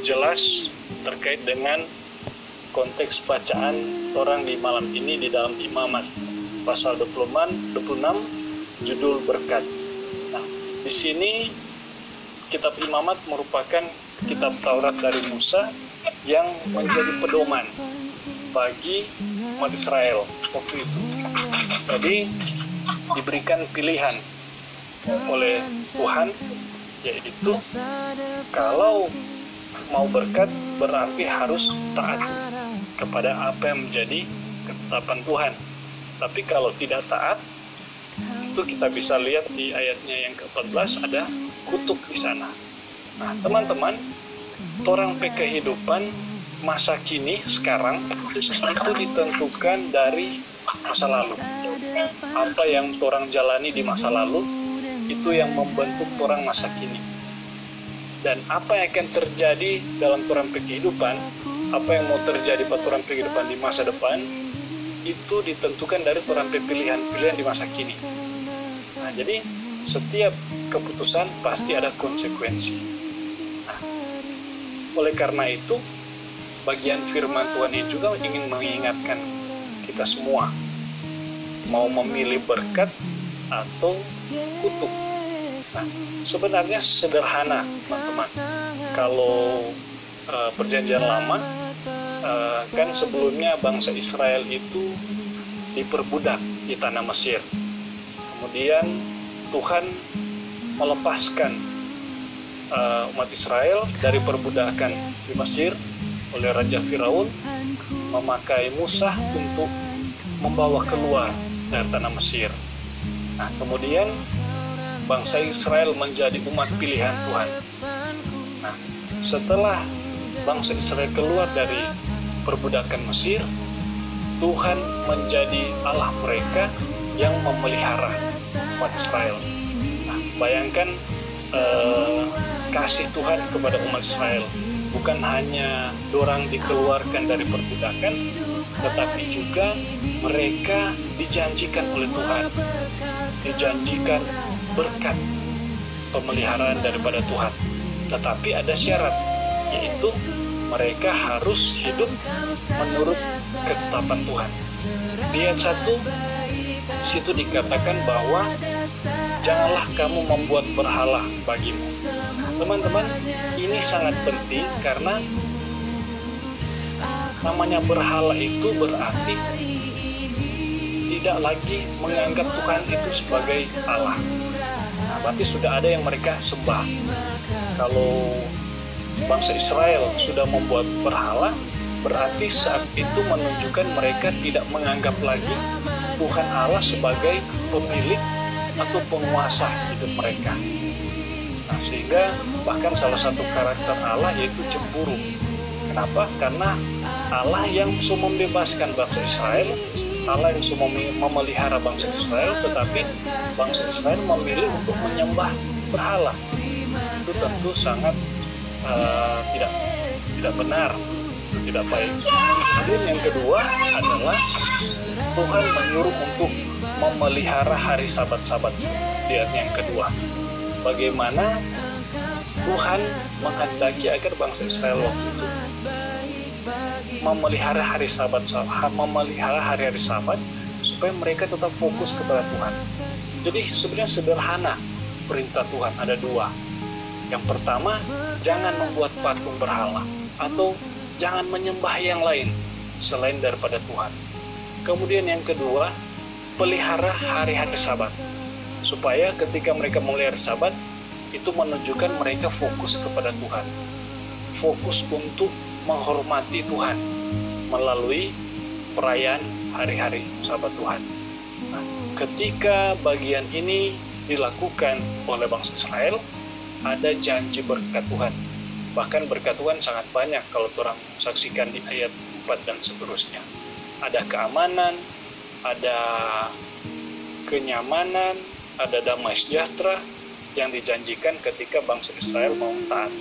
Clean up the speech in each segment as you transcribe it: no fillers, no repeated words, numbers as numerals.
jelas terkait dengan konteks bacaan orang di malam ini di dalam Imamat pasal 26 judul berkat. Nah, di sini kitab Imamat merupakan kitab Taurat dari Musa yang menjadi pedoman bagi umat Israel waktu itu. Jadi diberikan pilihan oleh Tuhan, yaitu kalau mau berkat berarti harus taat kepada apa yang menjadi ketetapan Tuhan. Tapi kalau tidak taat, itu kita bisa lihat di ayatnya yang ke-14 ada kutuk di sana. Nah, teman-teman, orang kehidupan masa kini sekarang itu ditentukan dari masa lalu. Apa yang orang jalani di masa lalu itu yang membentuk orang masa kini. Dan apa yang akan terjadi dalam orang kehidupan, apa yang mau terjadi pada orang kehidupan di masa depan, itu ditentukan dari orang pilihan-pilihan di masa kini. Nah, jadi setiap keputusan pasti ada konsekuensi. Nah, oleh karena itu, bagian firman Tuhan ini juga ingin mengingatkan kita semua, mau memilih berkat atau kutuk. Nah, sebenarnya sederhana, teman-teman. Kalau perjanjian lama, kan sebelumnya bangsa Israel itu diperbudak di tanah Mesir. Kemudian Tuhan melepaskan umat Israel dari perbudakan di Mesir oleh Raja Firaun, memakai Musa untuk membawa keluar dari tanah Mesir. Nah, kemudian bangsa Israel menjadi umat pilihan Tuhan. Nah, setelah bangsa Israel keluar dari perbudakan Mesir, Tuhan menjadi Allah mereka yang memelihara umat Israel. Nah, bayangkan kasih Tuhan kepada umat Israel. Bukan hanya dorang dikeluarkan dari perbudakan, tetapi juga mereka dijanjikan oleh Tuhan, dijanjikan berkat pemeliharaan daripada Tuhan. Tetapi ada syarat, yaitu mereka harus hidup menurut ketetapan Tuhan. Di ayat 1 situ dikatakan bahwa janganlah kamu membuat berhala bagimu. Teman-teman, ini sangat penting karena namanya berhala itu berarti tidak lagi menganggap Tuhan itu sebagai Allah. Nah, berarti sudah ada yang mereka sembah. Kalau bangsa Israel sudah membuat berhala, berarti saat itu menunjukkan mereka tidak menganggap lagi Tuhan Allah sebagai pemilik atau penguasa hidup mereka. Nah, sehingga bahkan salah satu karakter Allah yaitu cemburu. Kenapa? Karena Allah yang sudah membebaskan bangsa Israel, Allah yang sudah memelihara bangsa Israel, tetapi bangsa Israel memilih untuk menyembah berhala. Itu tentu sangat tidak benar, tidak baik. Kemudian yang kedua adalah Tuhan menyuruh untuk memelihara hari Sabat-Sabat. Di ayat yang kedua, bagaimana Tuhan menghendaki agar bangsa Israel waktu itu memelihara hari Sabat, memelihara hari-hari Sabat supaya mereka tetap fokus kepada Tuhan. Jadi sebenarnya sederhana perintah Tuhan, ada dua. Yang pertama, jangan membuat patung berhala atau jangan menyembah yang lain selain daripada Tuhan. Kemudian yang kedua, pelihara hari-hari Sabat supaya ketika mereka melihara Sabat itu menunjukkan mereka fokus kepada Tuhan, fokus untuk menghormati Tuhan melalui perayaan hari-hari Sabat Tuhan. Nah, ketika bagian ini dilakukan oleh bangsa Israel, ada janji berkat Tuhan. Bahkan berkat Tuhan sangat banyak kalau orang saksikan di ayat 4 dan seterusnya. Ada keamanan, ada kenyamanan, ada damai sejahtera yang dijanjikan ketika bangsa Israel mau taat.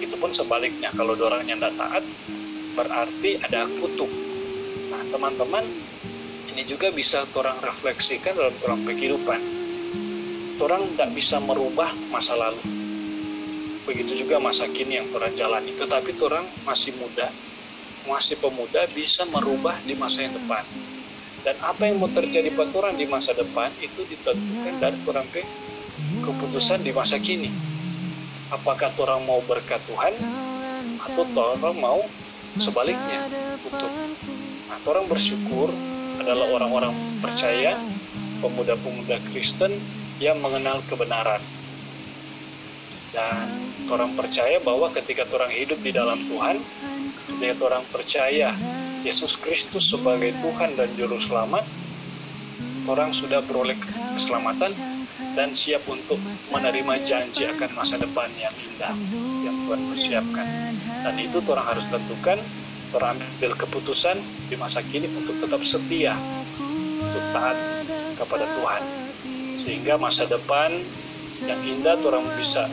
Itu pun sebaliknya, kalau orangnya tidak taat, berarti ada kutuk. Nah, teman-teman, ini juga bisa orang refleksikan dalam orang kehidupan. Orang tidak bisa merubah masa lalu. Begitu juga masa kini yang orang jalani. Tetapi orang masih muda, masih pemuda, bisa merubah di masa yang depan. Dan apa yang mau terjadi pada orang di masa depan itu ditentukan dari orang keputusan di masa kini. Apakah orang mau berkat Tuhan atau orang mau sebaliknya kutuk. Nah, orang bersyukur adalah orang-orang percaya, pemuda-pemuda Kristen yang mengenal kebenaran. Dan orang percaya bahwa ketika orang hidup di dalam Tuhan, ketika orang percaya Yesus Kristus sebagai Tuhan dan Juru Selamat, orang sudah beroleh keselamatan dan siap untuk menerima janji akan masa depan yang indah yang Tuhan persiapkan. Dan itu orang harus tentukan, orang ambil keputusan di masa kini untuk tetap setia, untuk taat kepada Tuhan. Sehingga masa depan yang indah orang bisa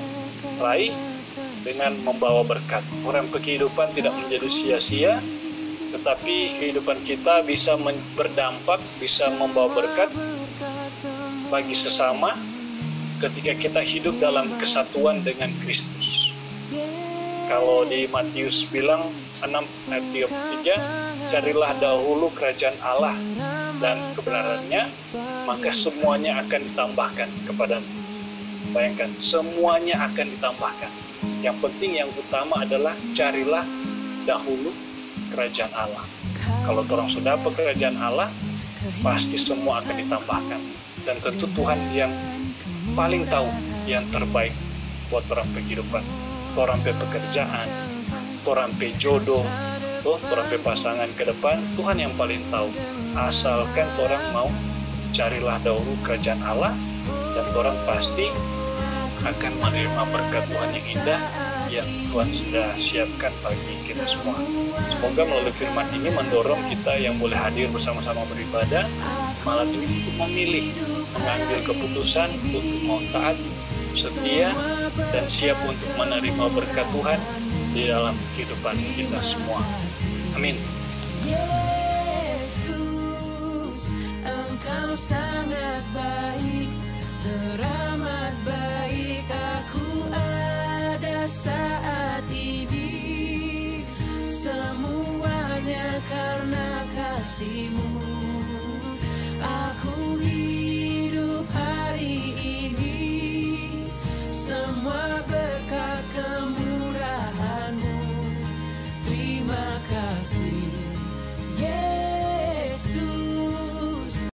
raih dengan membawa berkat. Orang kehidupan tidak menjadi sia-sia, tetapi kehidupan kita bisa berdampak, bisa membawa berkat bagi sesama ketika kita hidup dalam kesatuan dengan Kristus. Kalau di Matius bilang 6 ayat 33, carilah dahulu kerajaan Allah dan kebenarannya, maka semuanya akan ditambahkan kepadamu. Bayangkan, semuanya akan ditambahkan. Yang penting, yang utama adalah carilah dahulu kerajaan Allah. Kalau orang sudah dapat kerajaan Allah, pasti semua akan ditambahkan. Dan tentu Tuhan yang paling tahu yang terbaik buat orang kehidupan. Orang pekerjaan, orang jodoh, orang pasangan ke depan, Tuhan yang paling tahu. Asalkan orang mau carilah dahulu kerajaan Allah, dan orang pasti akan menerima berkat Tuhan yang indah yang Tuhan sudah siapkan bagi kita semua. Semoga melalui firman ini mendorong kita yang boleh hadir bersama-sama beribadah malam ini untuk memilih, mengambil keputusan untuk mau taat, setia, dan siap untuk menerima berkat Tuhan di dalam kehidupan kita semua. Amin. Yesus, Engkau sangat baik, teramat baik.